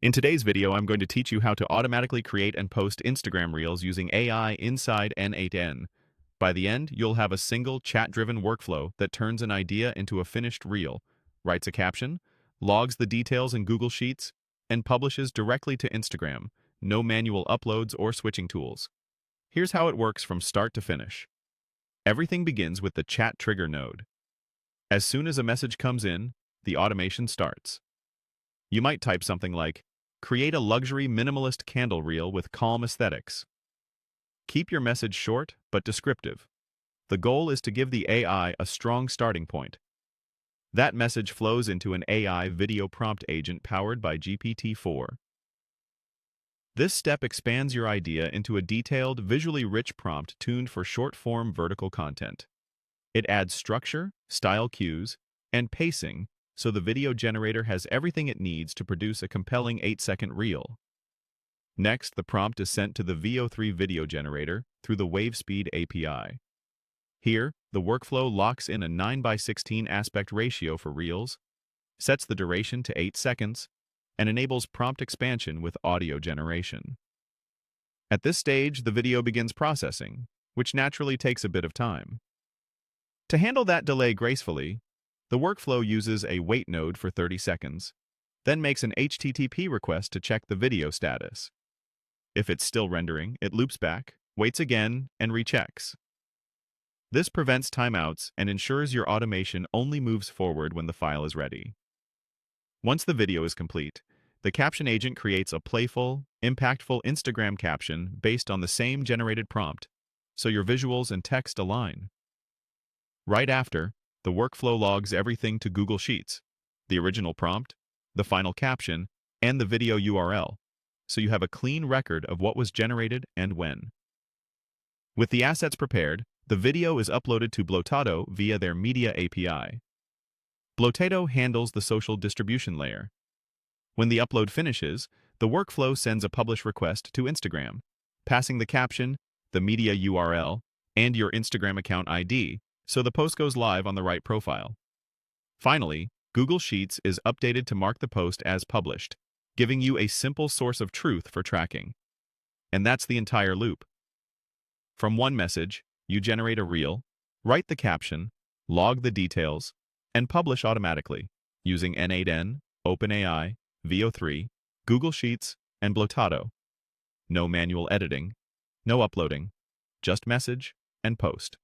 In today's video, I'm going to teach you how to automatically create and post Instagram Reels using AI inside n8n. By the end, you'll have a single chat-driven workflow that turns an idea into a finished reel, writes a caption, logs the details in Google Sheets, and publishes directly to Instagram. No manual uploads or switching tools. Here's how it works from start to finish. Everything begins with the chat trigger node. As soon as a message comes in, the automation starts. You might type something like, "Create a luxury minimalist candle reel with calm aesthetics." Keep your message short but descriptive. The goal is to give the AI a strong starting point. That message flows into an AI video prompt agent powered by GPT-4. This step expands your idea into a detailed, visually rich prompt tuned for short-form vertical content. It adds structure, style cues, and pacing so the video generator has everything it needs to produce a compelling 8-second reel. Next, the prompt is sent to the VO3 video generator through the WaveSpeed API. Here, the workflow locks in a 9:16 aspect ratio for reels, sets the duration to 8 seconds, and enables prompt expansion with audio generation. At this stage, the video begins processing, which naturally takes a bit of time. To handle that delay gracefully, the workflow uses a wait node for 30 seconds, then makes an HTTP request to check the video status. If it's still rendering, it loops back, waits again, and rechecks. This prevents timeouts and ensures your automation only moves forward when the file is ready. Once the video is complete, the caption agent creates a playful, impactful Instagram caption based on the same generated prompt, so your visuals and text align. Right after, the workflow logs everything to Google Sheets, the original prompt, the final caption, and the video URL, so you have a clean record of what was generated and when. With the assets prepared, the video is uploaded to Blotato via their media API. Blotato handles the social distribution layer. When the upload finishes, the workflow sends a publish request to Instagram, passing the caption, the media URL, and your Instagram account ID, so the post goes live on the right profile. Finally, Google Sheets is updated to mark the post as published, giving you a simple source of truth for tracking. And that's the entire loop. From one message, you generate a reel, write the caption, log the details, and publish automatically using n8n, OpenAI, VO3, Google Sheets, and Blotato. No manual editing, no uploading, just message and post.